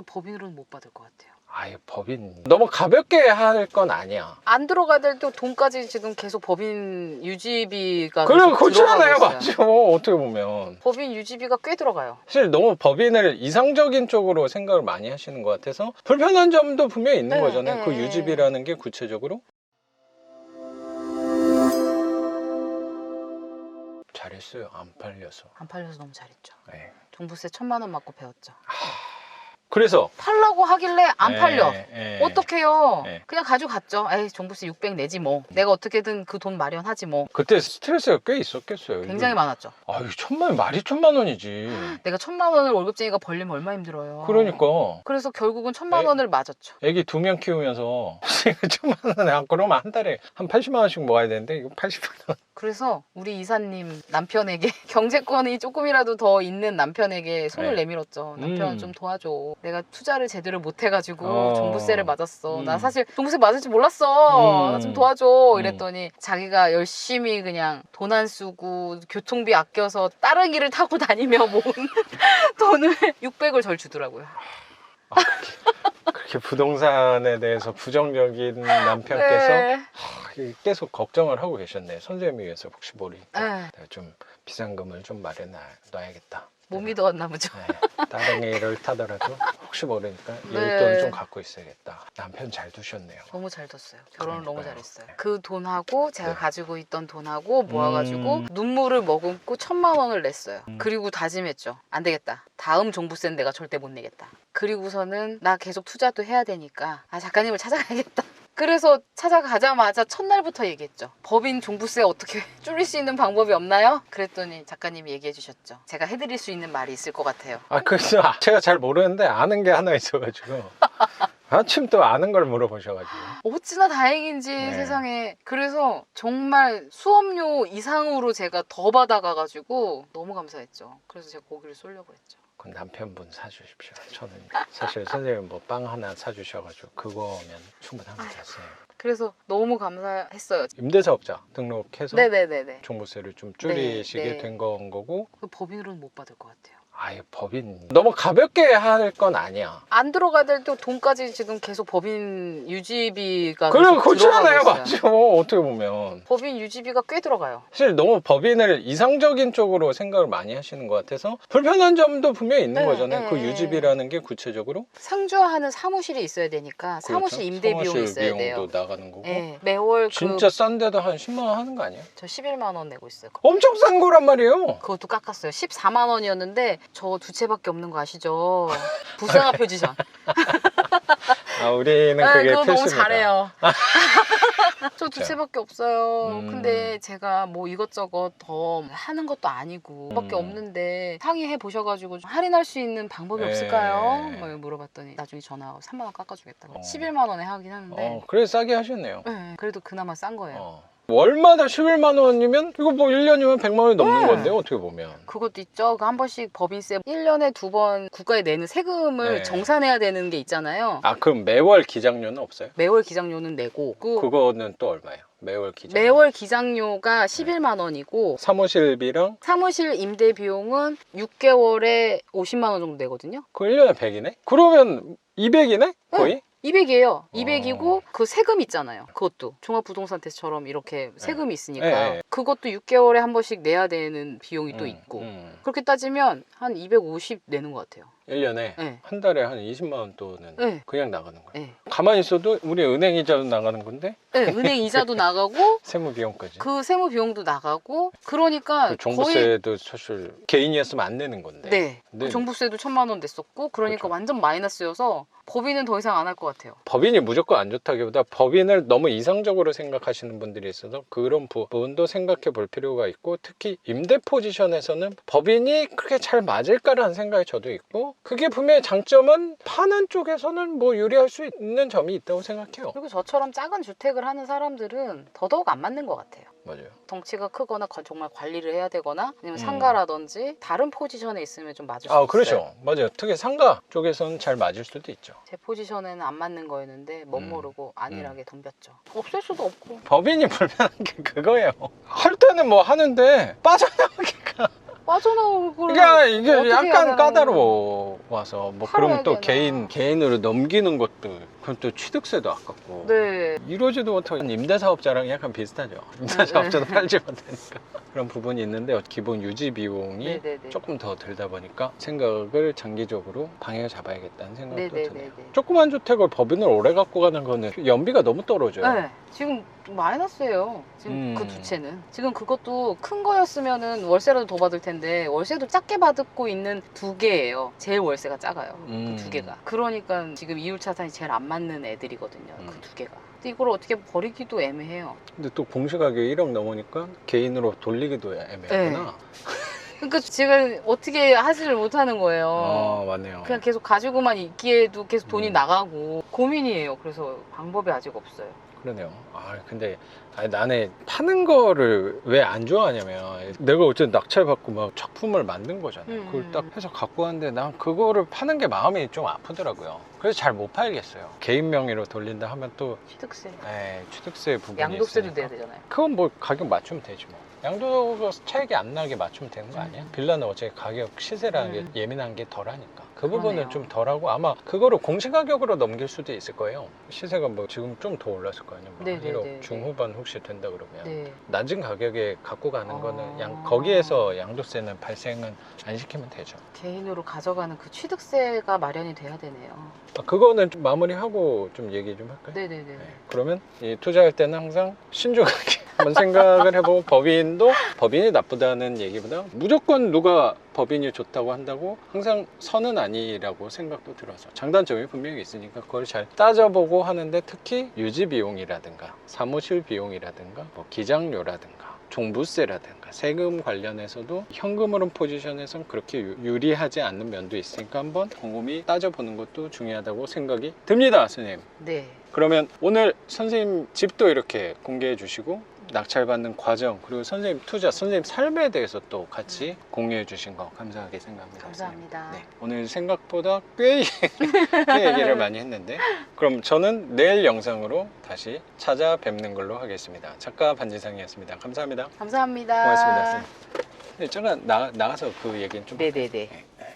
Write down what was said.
법인으로는 못 받을 것 같아요. 아예 법인 너무 가볍게 할 건 아니야. 안 들어가야 될 또 돈까지 지금 계속 법인 유지비가 그럼 계속 그렇잖아요. 들어가고 있어요. 맞죠. 어떻게 보면 법인 유지비가 꽤 들어가요. 사실 너무 법인을 이상적인 쪽으로 생각을 많이 하시는 것 같아서 불편한 점도 분명히 있는 네, 거잖아요. 네, 그 네. 유지비라는 게 구체적으로. 잘했어요. 안 팔려서. 안 팔려서 너무 잘했죠. 네. 종부세 1,000만 원 맞고 배웠죠. 그래서 팔라고 하길래 안 팔려. 예. 어떡해요? 네. 그냥 가지고 갔죠. 에이, 종부세 600 내지 뭐. 내가 어떻게든 그 돈 마련하지 뭐. 그때 스트레스가 꽤 있었겠어요. 굉장히 많았죠. 아유, 말이 1,000만 원이지. 내가 1,000만 원을 월급쟁이가 벌려면 얼마나 힘들어요. 그러니까 그래서 결국은 1,000만 원을 맞았죠. 애기 2명 키우면서 1,000만 원에 안 그러면 한 달에 한 80만 원씩 모아야 되는데 이거 80만 원. 그래서 우리 이사님 남편에게 경제권이 조금이라도 더 있는 남편에게 손을 네. 내밀었죠. 남편 좀 도와줘. 내가 투자를 제대로 못 해가지고 어. 종부세를 맞았어. 나 음. 사실 종부세 맞을 줄 몰랐어. 나 좀 도와줘. 음. 이랬더니 자기가 열심히 그냥 돈 안 쓰고 교통비 아껴서 따릉이를 타고 다니며 모은 돈을 600을 절 주더라고요. 그렇게 부동산에 대해서 부정적인 남편께서 네. 계속 걱정을 하고 계셨네. 선생님이 위해서 혹시 모르니까 네. 내가 좀 비상금을 좀 마련해 놔야겠다. 못 믿어왔나 보죠. 네, 다른 일을 타더라도 혹시 모르니까 네. 일돈 좀 갖고 있어야겠다. 남편 잘 두셨네요. 너무 잘 뒀어요. 결혼을 너무 그러니까요. 잘했어요. 그 돈하고 제가 네. 가지고 있던 돈하고 모아가지고 눈물을 머금고 1,000만 원을 냈어요. 그리고 다짐했죠. 안 되겠다. 다음 종부세는 내가 절대 못 내겠다. 그리고서는 나 계속 투자도 해야 되니까 작가님을 찾아가야겠다. 그래서 찾아가자마자 첫날부터 얘기했죠. 법인 종부세 어떻게 줄일 수 있는 방법이 없나요? 그랬더니 작가님이 얘기해 주셨죠. 제가 해드릴 수 있는 말이 있을 것 같아요. 그래서 제가 잘 모르는데 아는 게 하나 있어가지고 마침 또 아는 걸 물어보셔가지고 어찌나 다행인지 네. 세상에. 그래서 정말 수업료 이상으로 제가 더 받아가가지고 너무 감사했죠. 그래서 제가 고기를 쏠려고 했죠. 그 남편분 사주십시오. 저는 사실 선생님 뭐 빵 하나 사주셔가지고 그거면 충분합니다. 선생님. 그래서 너무 감사했어요. 임대사업자 등록해서 네네네네. 종부세를 좀 줄이시게 네, 네. 된 건 거고 그 법인으로는 못 받을 것 같아요. 아예 법인 너무 가볍게 할 건 아니야. 안 들어가야 될 또 돈까지 지금 계속 법인 유지비가 그럼 계속 그렇잖아요. 들어가고 있어요. 맞죠. 어떻게 보면 법인 유지비가 꽤 들어가요. 사실 너무 법인을 이상적인 쪽으로 생각을 많이 하시는 것 같아서 불편한 점도 분명히 있는 네, 거잖아요. 네, 그 네. 유지비라는 게 구체적으로 상주하는 사무실이 있어야 되니까 사무실 그렇죠? 임대 비용이 사무실 있어야 비용도 돼요. 나가는 거고 네, 매월 진짜 싼데도 한 10만 원 하는 거 아니야? 저 11만 원 내고 있어요. 엄청 싼 거란 말이에요. 그것도 깎았어요. 14만 원이었는데 저 두 채밖에 없는 거 아시죠? 불쌍한 표지션. 우리는 네, 그게 그거 너무 필수입니다. 잘해요. 저 두 진짜. 채밖에 없어요. 음. 근데 제가 뭐 이것저것 더 하는 것도 아니고 밖에 음. 없는데 상의해 보셔가지고 좀 할인할 수 있는 방법이 네. 없을까요? 뭐 물어봤더니 나중에 전화하고 3만 원 깎아주겠다고. 11만 원에 하긴 하는데 그래 싸게 하셨네요. 네, 그래도 그나마 싼 거예요. 월마다 11만 원이면 이거 뭐 1년이면 100만 원이 넘는 네. 건데 어떻게 보면. 그것도 있죠. 그 한 번씩 법인세 1년에 2번 국가에 내는 세금을 네. 정산해야 되는 게 있잖아요. 그럼 매월 기장료는 없어요? 매월 기장료는 내고 그거는 또 얼마예요? 매월 기장료. 매월 기장료가 11만 원이고 사무실비랑 사무실 임대 비용은 6개월에 50만 원 정도 내거든요. 그 1년에 100이네? 그러면 200이네? 거의? 200이에요. 200이고 그 세금 있잖아요. 그것도 종합부동산 테스트처럼 이렇게 세금이 있으니까 네. 그것도 6개월에 한 번씩 내야 되는 비용이 또 있고 그렇게 따지면 한 250 내는 것 같아요. 1년에 네. 한 달에 한 20만 원 돈은 네. 그냥 나가는 거예요. 네. 가만히 있어도 우리 은행 이자도 나가는 건데 네, 은행 이자도 나가고 세무 비용까지. 그 세무 비용도 나가고 그러니까 그 종부세도 사실 개인이었으면 안 내는 건데. 네. 근데 그 종부세도 1,000만 원 냈었고 그러니까 그렇죠. 완전 마이너스여서 법인은 더 이상 안 할 것 같아요. 법인이 무조건 안 좋다기보다 법인을 너무 이상적으로 생각하시는 분들이 있어서 그런 부분도 생각해 볼 필요가 있고 특히 임대 포지션에서는 법인이 그렇게 잘 맞을까라는 생각이 저도 있고 그게 분명히 장점은 파는 쪽에서는 뭐 유리할 수 있는 점이 있다고 생각해요. 그리고 저처럼 작은 주택을 하는 사람들은 더더욱 안 맞는 것 같아요. 맞아요. 덩치가 크거나 정말 관리를 해야 되거나 아니면 상가라든지 다른 포지션에 있으면 좀 맞을 수 있어요. 그렇죠. 맞아요. 특히 상가 쪽에서는 잘 맞을 수도 있죠. 제 포지션에는 안 맞는 거였는데 멋모르고 안일하게 덤볐죠. 없을 수도 없고. 법인이 불편한 게 그거예요. 할 때는 뭐 하는데 빠져나오기가 빠져나올 걸. 그러니까 이게 어떻게 약간 해야 되나. 까다로워서 뭐 그럼 또 팔아야 되나. 개인으로 넘기는 것도 그럼 또 취득세도 아깝고 네. 이러지도 못하고 임대사업자랑 약간 비슷하죠. 임대사업자도 팔지 못하니까 그런 부분이 있는데 기본 유지 비용이 네네네. 조금 더 들다 보니까 생각을 장기적으로 방향을 잡아야겠다는 생각도 네네네네. 드네요. 조그만 주택을 법인을 오래 갖고 가는 거는 연비가 너무 떨어져요. 네. 지금 마이너스예요. 지금 그 두 음. 채는. 지금 그것도 큰 거였으면은 월세라도 더 받을 텐데 월세도 작게 받고 있는 두 개예요. 제일 월세가 작아요. 그 두 개가. 그러니까 지금 이율차산이 제일 안 맞는 애들이거든요. 그 두 개가. 근데 이걸 어떻게 버리기도 애매해요. 근데 또 공시가격이 1억 넘으니까 개인으로 돌리기도 애매하구나. 그러니까 지금 어떻게 하지를 못하는 거예요. 맞네요. 그냥 계속 가지고만 있기에도 계속 돈이 음. 나가고 고민이에요. 그래서 방법이 아직 없어요. 그러네요. 근데 나는 파는 거를 왜 안 좋아하냐면 내가 어쨌든 낙찰받고 막 작품을 만든 거잖아요. 그걸 딱 해서 갖고 왔는데 난 그거를 파는 게 마음이 좀 아프더라고요. 그래서 잘 못 팔겠어요. 개인 명의로 돌린다 하면 또 취득세. 취득세 부분이 양도세도 있으니까. 내야 되잖아요. 그건 뭐 가격 맞추면 되지 뭐. 양도가 차익이 안 나게 맞추면 되는 거 아니야? 빌라는 어차피 가격 시세라는 게 예민한 게 덜하니까 그 부분은 그러네요. 좀 덜하고 아마 그거를 공시가격으로 넘길 수도 있을 거예요. 시세가 뭐 지금 좀 더 올랐을 거 아니에요. 뭐 네네네. 1억 중후반 혹시 된다 그러면 네. 낮은 가격에 갖고 가는 거는 아. 거기에서 양도세는 발생은 안 시키면 되죠. 개인으로 가져가는 그 취득세가 마련이 돼야 되네요. 그거는 좀 마무리하고 좀 얘기 좀 할까요? 네네네. 네. 그러면 이 투자할 때는 항상 신중하게 한번 생각을 해보고 법인이 나쁘다는 얘기보다 무조건 누가 법인이 좋다고 한다고 항상 선은 아니라고 생각도 들어서 장단점이 분명히 있으니까 그걸 잘 따져보고 하는데 특히 유지 비용이라든가 사무실 비용이라든가 뭐 기장료라든가 종부세라든가 세금 관련해서도 현금흐름 포지션에선 그렇게 유리하지 않는 면도 있으니까 한번 곰곰이 따져보는 것도 중요하다고 생각이 듭니다, 선생님. 네. 그러면 오늘 선생님 집도 이렇게 공개해 주시고 낙찰받는 과정 그리고 선생님 투자, 선생님 삶에 대해서 또 같이 공유해 주신 거 감사하게 생각합니다. 감사합니다. 선생님. 네, 오늘 생각보다 꽤 얘기를 많이 했는데 그럼 저는 내일 영상으로 다시 찾아뵙는 걸로 하겠습니다. 작가 반지상이었습니다. 감사합니다. 감사합니다. 고맙습니다. 선생님. 네, 잠깐 나가서 그 얘기는 좀 네네네. 할까요? 네.